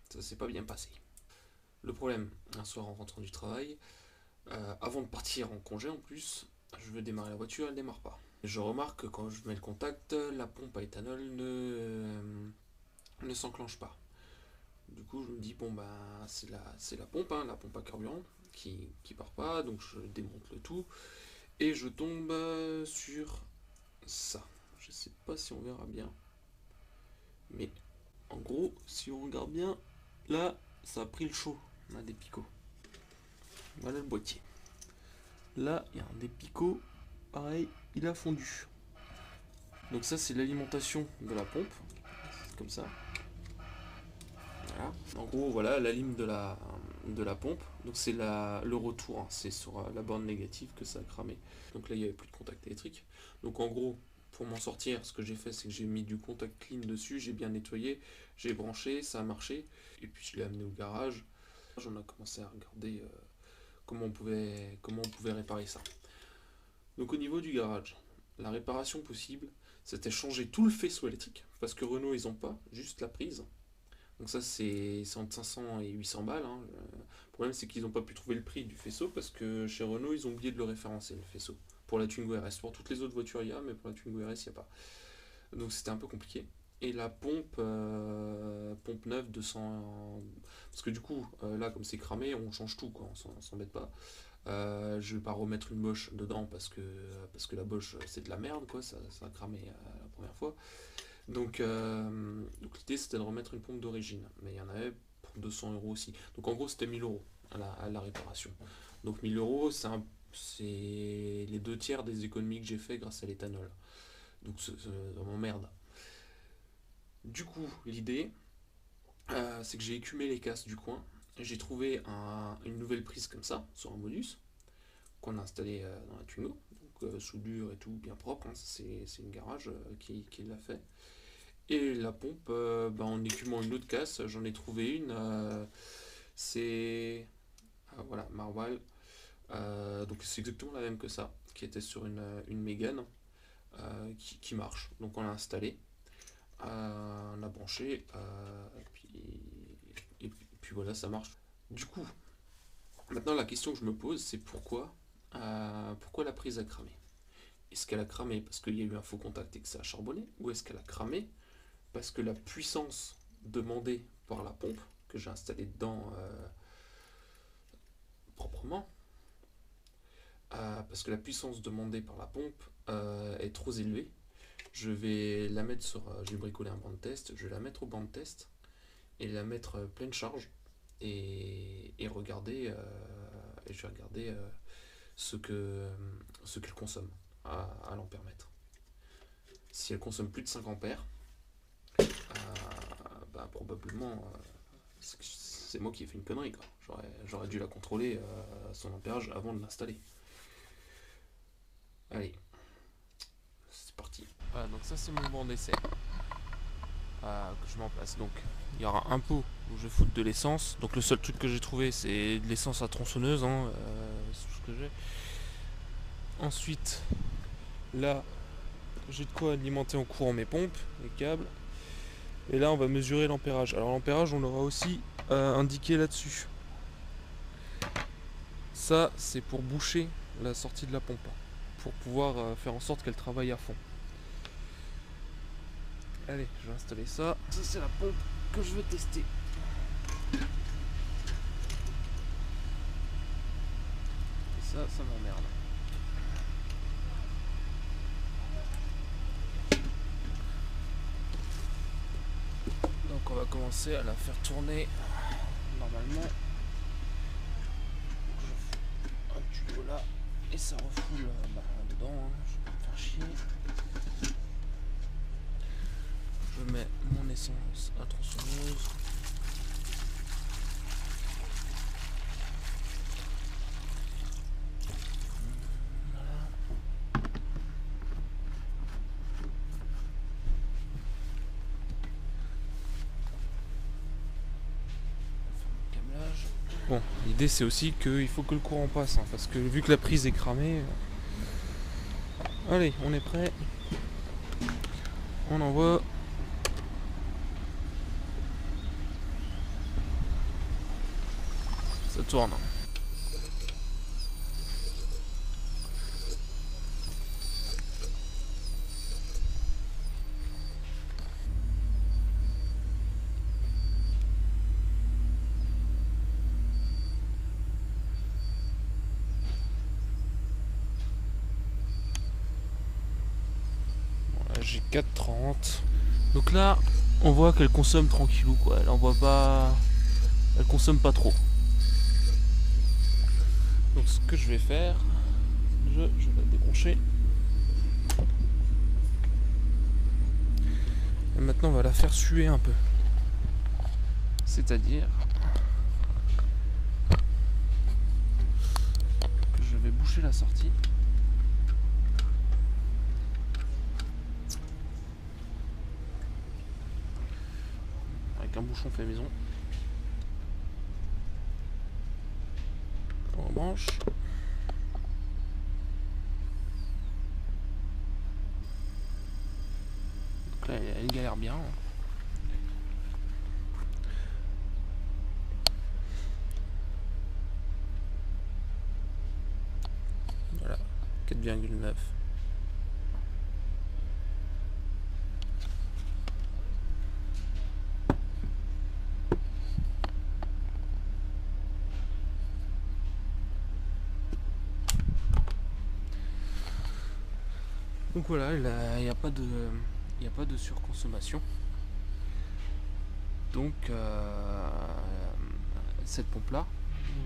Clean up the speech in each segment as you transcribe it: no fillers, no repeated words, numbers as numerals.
Ça s'est pas bien passé. Le problème, un soir en rentrant du travail, avant de partir en congé en plus, je veux démarrer la voiture, elle démarre pas. Je remarque que quand je mets le contact, la pompe à éthanol ne s'enclenche pas. Du coup, je me dis, bon, bah, c'est la pompe, hein, la pompe à carburant, qui part pas, donc je démonte le tout, et je tombe sur ça. Je sais pas si on verra bien, mais en gros, si on regarde bien, là, ça a pris le chaud. On a des picots. Voilà le boîtier. Là, il y a un des picots, pareil, il a fondu. Donc ça, c'est l'alimentation de la pompe, comme ça. Voilà. En gros, voilà la ligne de la pompe. Donc c'est le retour, hein. C'est sur la borne négative que ça a cramé. Donc là, il n'y avait plus de contact électrique. Donc en gros, pour m'en sortir, ce que j'ai fait, c'est que j'ai mis du contact clean dessus, j'ai bien nettoyé, j'ai branché, ça a marché. Et puis je l'ai amené au garage. On a commencé à regarder comment on pouvait réparer ça. Donc au niveau du garage, la réparation possible, c'était changer tout le faisceau électrique, parce que Renault, ils n'ont pas, juste la prise. Donc ça, c'est entre 500 et 800 balles, hein. Le problème, c'est qu'ils n'ont pas pu trouver le prix du faisceau, parce que chez Renault, ils ont oublié de le référencer, le faisceau. Pour la Twingo RS. Pour toutes les autres voitures, il y a, mais pour la Twingo RS, il n'y a pas. Donc c'était un peu compliqué. Et la pompe, pompe neuve 200. Parce que du coup, là, comme c'est cramé, on change tout, quoi, on s'embête pas. Je vais pas remettre une boche dedans parce que la boche c'est de la merde, quoi, ça a cramé la première fois. Donc l'idée c'était de remettre une pompe d'origine, mais il y en avait pour 200 € aussi. Donc en gros c'était 1000 € à la réparation. Donc 1000 € c'est les 2 tiers des économies que j'ai fait grâce à l'éthanol. Donc ça m'emmerde. Du coup l'idée c'est que j'ai écumé les casses du coin. J'ai trouvé une nouvelle prise comme ça sur un modus qu'on a installé dans la Twingo. Donc soudure et tout bien propre, hein. C'est une garage qui l'a fait. Et la pompe, en écumant une autre casse, j'en ai trouvé une. C'est. Voilà, Marval. Donc c'est exactement la même que ça, qui était sur une Mégane qui marche. Donc on l'a installé, on l'a branché, et puis voilà, ça marche. Du coup, maintenant la question que je me pose, c'est pourquoi la prise a cramé. Est-ce qu'elle a cramé parce qu'il y a eu un faux contact et que ça a charbonné, ou est-ce qu'elle a cramé parce que la puissance demandée par la pompe que j'ai installée dedans proprement, parce que la puissance demandée par la pompe est trop élevée. Je vais la mettre je vais bricoler un banc de test, je vais la mettre au banc de test et la mettre pleine charge et regarder, et je vais regarder ce qu'elle consomme à l'ampèremètre. Si elle consomme plus de 5 ampères, probablement c'est moi qui ai fait une connerie, quoi. J'aurais dû la contrôler son ampérage avant de l'installer. Allez, c'est parti. Voilà, donc ça c'est mon banc d'essai que je mets en place. Donc il y aura un pot où je vais foutre de l'essence. Donc le seul truc que j'ai trouvé c'est de l'essence à tronçonneuse, hein, c'est tout ce que j'ai. Ensuite, là j'ai de quoi alimenter en courant mes pompes, les câbles. Et là on va mesurer l'ampérage. Alors l'ampérage on l'aura aussi indiqué là-dessus. Ça c'est pour boucher la sortie de la pompe, pour pouvoir faire en sorte qu'elle travaille à fond. Allez, je vais installer ça. Ça c'est la pompe que je veux tester. Et ça m'emmerde. Donc on va commencer à la faire tourner normalement. Un tuyau là et ça refoule dedans, hein. Je vais pas me faire chier. Je mets mon essence à tronçonneuse. Bon, l'idée c'est aussi qu'il faut que le courant passe, hein, parce que vu que la prise est cramée. Allez, on est prêt. On envoie. Ça tourne. J'ai 4,30. Donc là, on voit qu'elle consomme tranquillou quoi. Elle envoie pas. Elle consomme pas trop. Donc ce que je vais faire, je vais débrancher. Et maintenant on va la faire suer un peu. C'est-à-dire que je vais boucher la sortie. Avec un bouchon fait maison. On rebranche. Donc là elle galère bien. Voilà, 4,9. Donc voilà, il n'y a pas de surconsommation. Donc cette pompe là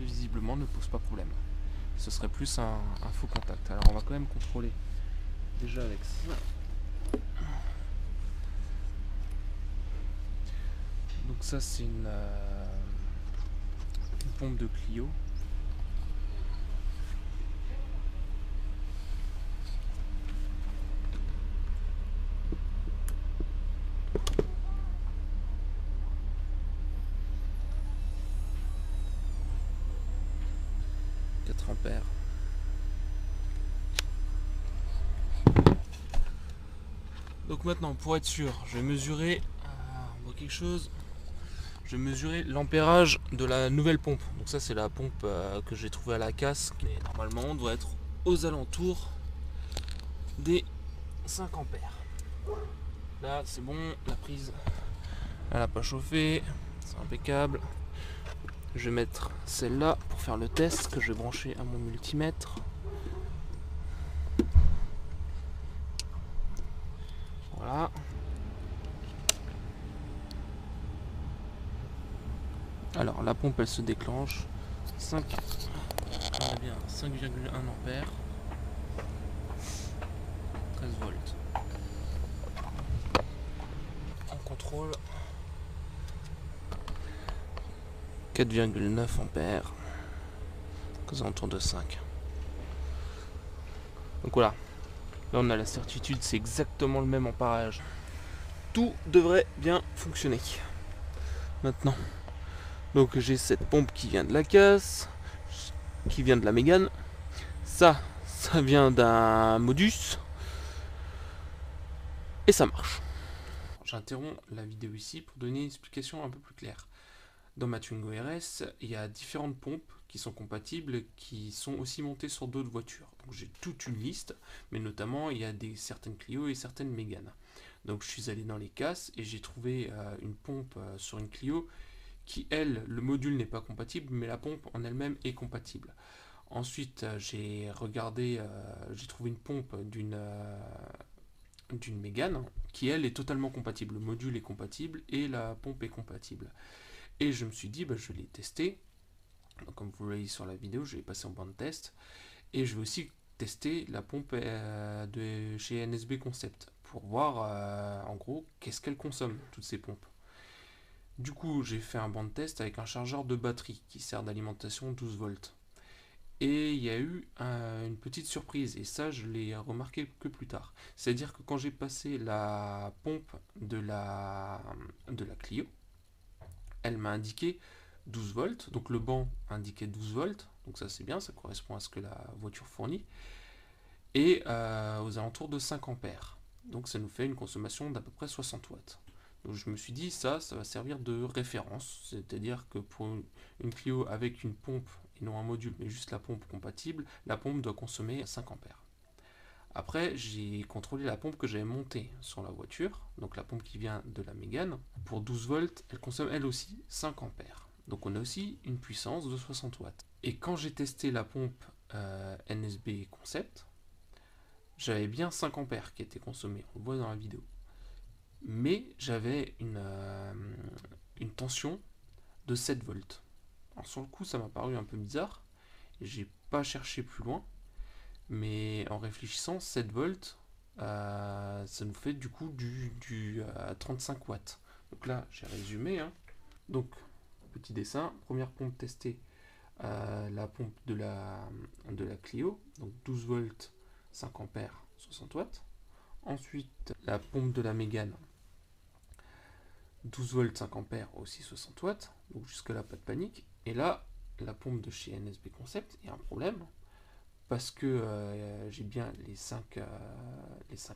visiblement ne pose pas problème. Ce serait plus un faux contact. Alors on va quand même contrôler déjà avec ça. Donc ça c'est une pompe de Clio. Ampères. Donc maintenant pour être sûr, je vais mesurer on voit quelque chose. Je vais mesurer l'ampérage de la nouvelle pompe. Donc ça c'est la pompe que j'ai trouvée à la casse. Et normalement on doit être aux alentours des 5 ampères. Là c'est bon, la prise elle n'a pas chauffé, c'est impeccable. Je vais mettre celle-là pour faire le test que je vais brancher à mon multimètre. Voilà. Alors la pompe elle se déclenche. 5, on a bien 5,1 ampères. 13 volts. On contrôle. 4,9 ampères. Aux alentours de 5. Donc voilà. Là on a la certitude, c'est exactement le même amperage. Tout devrait bien fonctionner. Maintenant. Donc j'ai cette pompe qui vient de la casse, qui vient de la Mégane. Ça vient d'un Modus. Et ça marche. J'interromps la vidéo ici pour donner une explication un peu plus claire. Dans ma Twingo RS, il y a différentes pompes qui sont compatibles, qui sont aussi montées sur d'autres voitures. Donc j'ai toute une liste, mais notamment il y a certaines Clio et certaines Mégane. Donc je suis allé dans les casses et j'ai trouvé une pompe sur une Clio qui, elle, le module n'est pas compatible, mais la pompe en elle-même est compatible. Ensuite, j'ai regardé, j'ai trouvé une pompe d'une Mégane qui, elle, est totalement compatible. Le module est compatible et la pompe est compatible. Et je me suis dit, je vais les tester. Donc, comme vous le voyez sur la vidéo, je vais passer en bande test. Et je vais aussi tester la pompe de chez NSB Concept pour voir en gros qu'est-ce qu'elle consomme, toutes ces pompes. Du coup, j'ai fait un banc de test avec un chargeur de batterie qui sert d'alimentation 12 volts. Et il y a eu une petite surprise, et ça je l'ai remarqué que plus tard. C'est-à-dire que quand j'ai passé la pompe de la Clio, elle m'a indiqué 12 volts, donc le banc indiquait 12 volts, donc ça c'est bien, ça correspond à ce que la voiture fournit, et aux alentours de 5 ampères. Donc ça nous fait une consommation d'à peu près 60 watts. Donc je me suis dit, ça va servir de référence, c'est-à-dire que pour une Clio avec une pompe et non un module, mais juste la pompe compatible, la pompe doit consommer 5 ampères. Après, j'ai contrôlé la pompe que j'avais montée sur la voiture, donc la pompe qui vient de la Mégane. Pour 12 volts, elle consomme elle aussi 5 ampères. Donc on a aussi une puissance de 60 watts. Et quand j'ai testé la pompe NSB Concept, j'avais bien 5 ampères qui étaient consommés, on le voit dans la vidéo. Mais j'avais une tension de 7 volts. Alors sur le coup, ça m'a paru un peu bizarre. J'ai pas cherché plus loin. Mais en réfléchissant, 7 volts, ça nous fait du coup du 35 watts. Donc là, j'ai résumé. Hein. Donc, petit dessin. Première pompe testée, la pompe de la Clio. Donc 12 volts, 5 ampères, 60 watts. Ensuite, la pompe de la Mégane. 12 volts, 5 ampères, aussi 60 watts. Donc jusque là, pas de panique. Et là, la pompe de chez NSB Concept, il y a un problème. Parce que j'ai bien les 5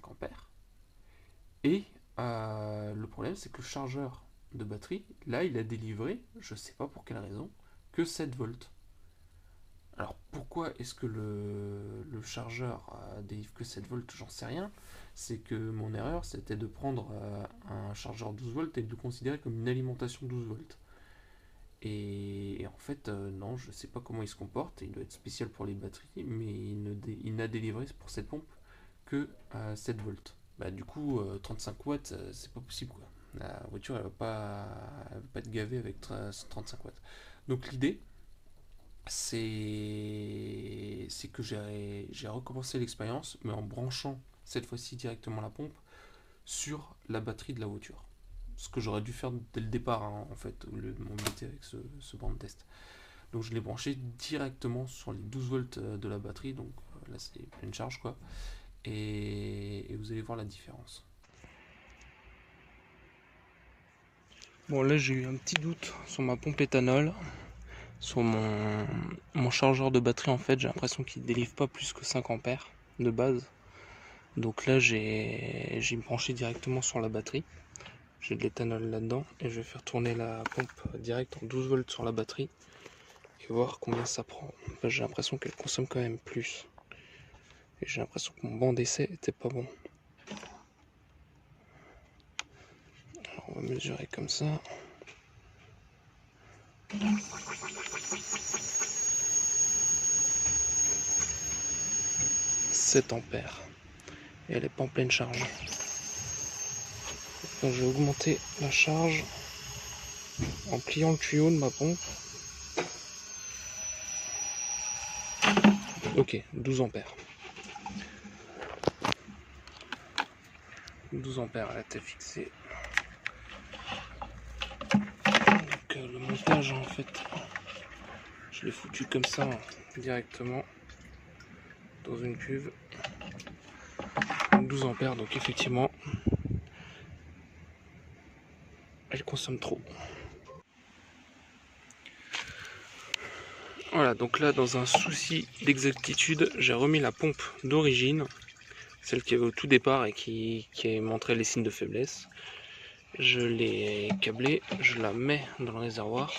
ampères. Et le problème, c'est que le chargeur de batterie, là, il a délivré, je ne sais pas pour quelle raison, que 7 volts. Alors pourquoi est-ce que le chargeur délivre que 7 volts, j'en sais rien. C'est que mon erreur, c'était de prendre un chargeur 12 volts et de le considérer comme une alimentation 12 volts. Et en fait, non, je sais pas comment il se comporte. Il doit être spécial pour les batteries, mais il n'a délivré pour cette pompe que 7 volts. Bah, du coup, 35 watts, c'est pas possible quoi. La voiture, elle va pas être gavée avec 35 watts. Donc l'idée, c'est que j'ai recommencé l'expérience, mais en branchant cette fois-ci directement la pompe sur la batterie de la voiture. Ce que j'aurais dû faire dès le départ, hein, en fait, au lieu de m'embêter avec ce banc de test. Donc je l'ai branché directement sur les 12 volts de la batterie, donc là c'est pleine charge quoi. Et vous allez voir la différence. Bon, là j'ai eu un petit doute sur ma pompe éthanol. Sur mon chargeur de batterie, en fait, j'ai l'impression qu'il délivre pas plus que 5 ampères de base. Donc là, j'ai branché directement sur la batterie. J'ai de l'éthanol là-dedans et je vais faire tourner la pompe direct en 12 volts sur la batterie et voir combien ça prend. Ben, j'ai l'impression qu'elle consomme quand même plus. Et j'ai l'impression que mon banc d'essai était pas bon. Alors on va mesurer comme ça. 7 ampères. Et elle est pas en pleine charge. Donc je vais augmenter la charge en pliant le tuyau de ma pompe. Ok, 12 ampères. 12 ampères, elle a été fixée. Donc le montage, en fait, je l'ai foutu comme ça, directement, dans une cuve. 12 ampères, donc effectivement, elle consomme trop. Voilà, donc là, dans un souci d'exactitude, j'ai remis la pompe d'origine, celle qui avait au tout départ et qui montrait les signes de faiblesse. Je l'ai câblée, je la mets dans le réservoir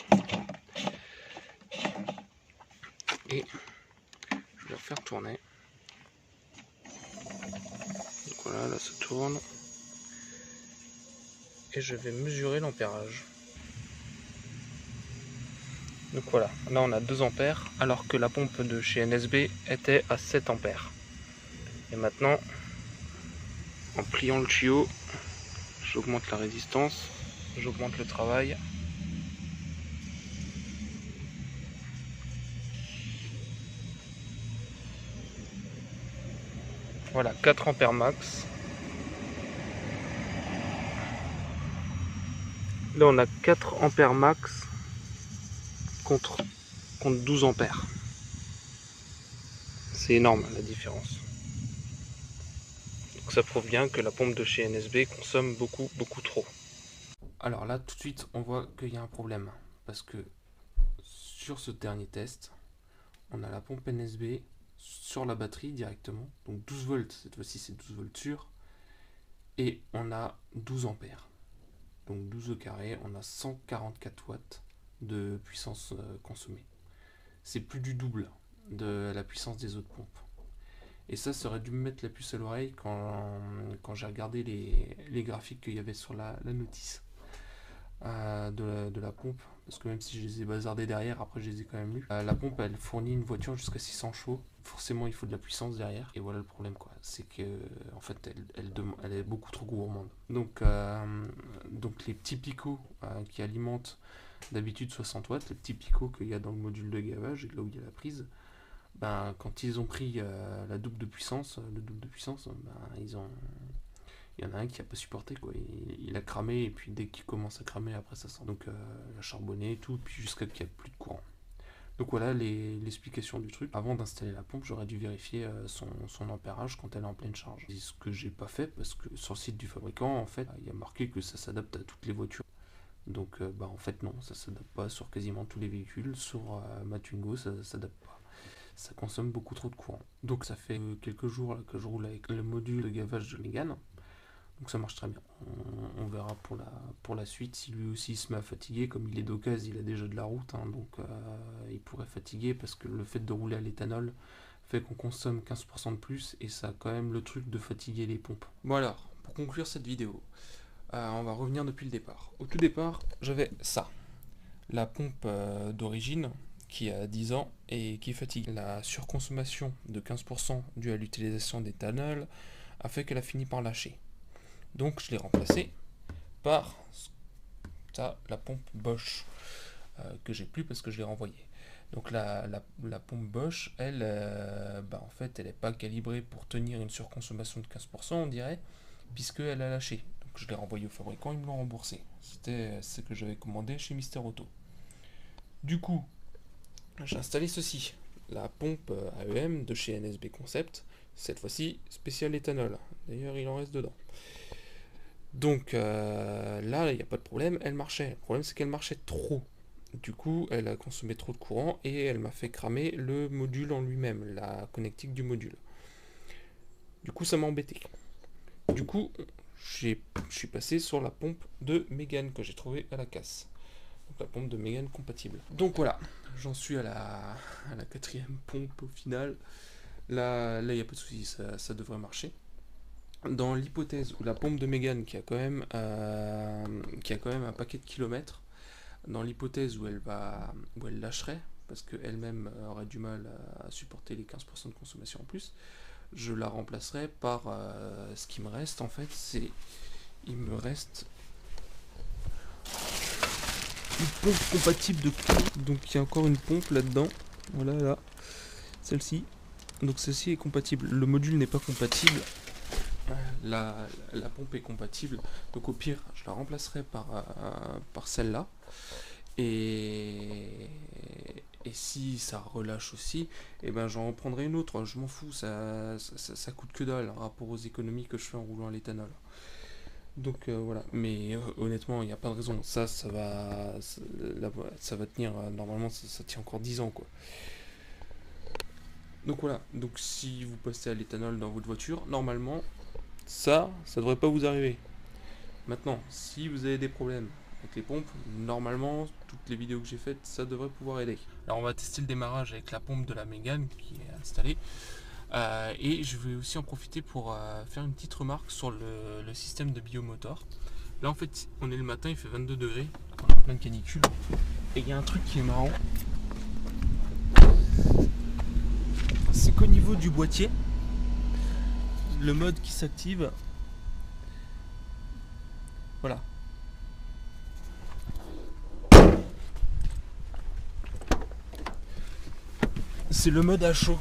et je vais la faire tourner. Donc voilà, là ça tourne. Et je vais mesurer l'ampérage. Donc voilà, là on a 2 ampères alors que la pompe de chez NSB était à 7 ampères. Et maintenant, en pliant le tuyau, j'augmente la résistance, j'augmente le travail. Voilà, 4 ampères max. Là on a 4 ampères max contre 12 ampères. C'est énorme la différence. Donc ça prouve bien que la pompe de chez NSB consomme beaucoup trop. Alors là, tout de suite, on voit qu'il y a un problème. Parce que sur ce dernier test, on a la pompe NSB sur la batterie directement. Donc 12 volts, cette fois-ci c'est 12 volts sûrs. Et on a 12 ampères. Donc 12 au carré, on a 144 watts de puissance consommée. C'est plus du double de la puissance des autres pompes. Et ça aurait dû me mettre la puce à l'oreille quand j'ai regardé les graphiques qu'il y avait sur la notice de la pompe. Parce que même si je les ai bazardés derrière, après je les ai quand même lus. La pompe, elle fournit une voiture jusqu'à 600 chevaux. Forcément, il faut de la puissance derrière. Et voilà le problème, quoi. C'est que, en fait, elle est beaucoup trop gourmande. Donc les petits picots qui alimentent d'habitude 60 watts, les petits picots qu'il y a dans le module de gavage, là où il y a la prise, ben, quand ils ont pris le double de puissance, ben, il y en a un qui a pas supporté, quoi. Il a cramé, et puis dès qu'il commence à cramer, après ça sent. Donc il a charbonné et tout, puis jusqu'à qu'il n'y ait plus de courant. Donc voilà l'explication du truc. Avant d'installer la pompe, j'aurais dû vérifier son ampérage quand elle est en pleine charge. C'est ce que j'ai pas fait parce que sur le site du fabricant, en fait, il y a marqué que ça s'adapte à toutes les voitures. Donc en fait non, ça s'adapte pas sur quasiment tous les véhicules. Sur ma Twingo, ça s'adapte pas. Ça consomme beaucoup trop de courant. Donc ça fait quelques jours là, que je roule avec le module de gavage de Mégane. Donc ça marche très bien. On verra pour la suite si lui aussi se met à fatiguer. Comme il est d'occasion, il a déjà de la route, hein, donc il pourrait fatiguer parce que le fait de rouler à l'éthanol fait qu'on consomme 15% de plus et ça a quand même le truc de fatiguer les pompes. Bon alors, pour conclure cette vidéo, on va revenir depuis le départ. Au tout départ, j'avais ça. La pompe d'origine qui a 10 ans et qui fatigue. La surconsommation de 15% due à l'utilisation d'éthanol a fait qu'elle a fini par lâcher. Donc je l'ai remplacé par ça, la pompe Bosch que j'ai plus parce que je l'ai renvoyée. Donc la pompe Bosch, elle, en fait, elle n'est pas calibrée pour tenir une surconsommation de 15%, on dirait, puisqu'elle a lâché. Donc je l'ai renvoyée au fabricant, ils me l'ont remboursé. C'était ce que j'avais commandé chez Mister Auto. Du coup, j'ai installé ceci, la pompe AEM de chez NSB Concept, cette fois-ci spéciale éthanol. D'ailleurs, il en reste dedans. Donc là, il n'y a pas de problème, elle marchait. Le problème, c'est qu'elle marchait trop. Du coup, elle a consommé trop de courant et elle m'a fait cramer le module en lui-même, la connectique du module. Du coup, ça m'a embêté. Du coup, je suis passé sur la pompe de Mégane que j'ai trouvée à la casse. Donc la pompe de Mégane compatible. Donc voilà, j'en suis à la 4e pompe au final. Là, il n'y a pas de souci, ça devrait marcher. Dans l'hypothèse où la pompe de Mégane qui a quand même un paquet de kilomètres, dans l'hypothèse où elle lâcherait, parce qu'elle-même aurait du mal à supporter les 15% de consommation en plus, je la remplacerai par ce qui me reste en fait, il me reste une pompe compatible de tout. Donc il y a encore une pompe là-dedans, voilà là, celle-ci. Donc celle-ci est compatible, le module n'est pas compatible. La pompe est compatible, donc au pire je la remplacerai par celle-là et si ça relâche aussi, et ben j'en reprendrai une autre, je m'en fous, ça coûte que dalle par rapport aux économies que je fais en roulant à l'éthanol. Donc voilà, mais honnêtement il n'y a pas de raison, ça va tenir, normalement ça tient encore 10 ans quoi. Donc voilà, donc si vous passez à l'éthanol dans votre voiture, normalement ça devrait pas vous arriver. Maintenant, si vous avez des problèmes avec les pompes, normalement, toutes les vidéos que j'ai faites, ça devrait pouvoir aider. Alors on va tester le démarrage avec la pompe de la Mégane qui est installée. Et je vais aussi en profiter pour faire une petite remarque sur le système de biomoteur. Là en fait, on est le matin, il fait 22 degrés, on est en pleine canicule. Et il y a un truc qui est marrant. C'est qu'au niveau du boîtier, le mode qui s'active, voilà. C'est le mode à chaud.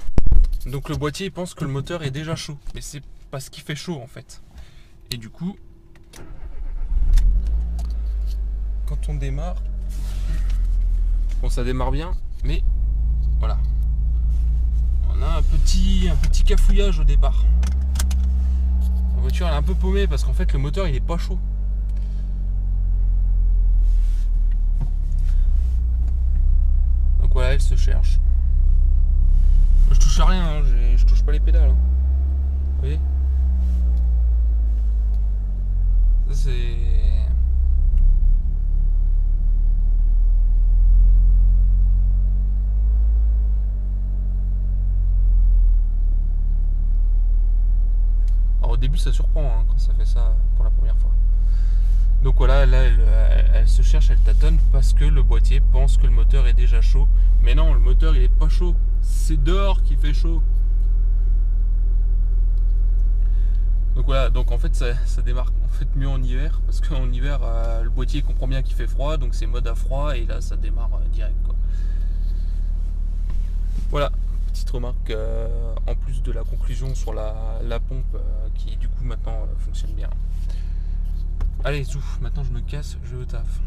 Donc le boîtier il pense que le moteur est déjà chaud, mais c'est parce qu'il fait chaud en fait. Et du coup, quand on démarre, bon ça démarre bien, mais voilà. On a un petit cafouillage au départ. La voiture elle est un peu paumée parce qu'en fait le moteur il est pas chaud. Donc voilà, elle se cherche. Je touche à rien, hein, je touche pas les pédales. Hein. Vous voyez ? Ça c'est... début ça surprend hein, quand ça fait ça pour la première fois. Donc voilà, là elle se cherche, elle tâtonne parce que le boîtier pense que le moteur est déjà chaud. Mais non, le moteur il est pas chaud, c'est dehors qui fait chaud. Donc voilà, donc en fait ça démarre en fait mieux en hiver, parce qu'en hiver le boîtier comprend bien qu'il fait froid, donc c'est mode à froid, et là ça démarre direct quoi. Voilà, petite remarque en plus de la conclusion sur la pompe qui du coup maintenant fonctionne bien. Allez, zouf, maintenant je me casse, je vais au taf.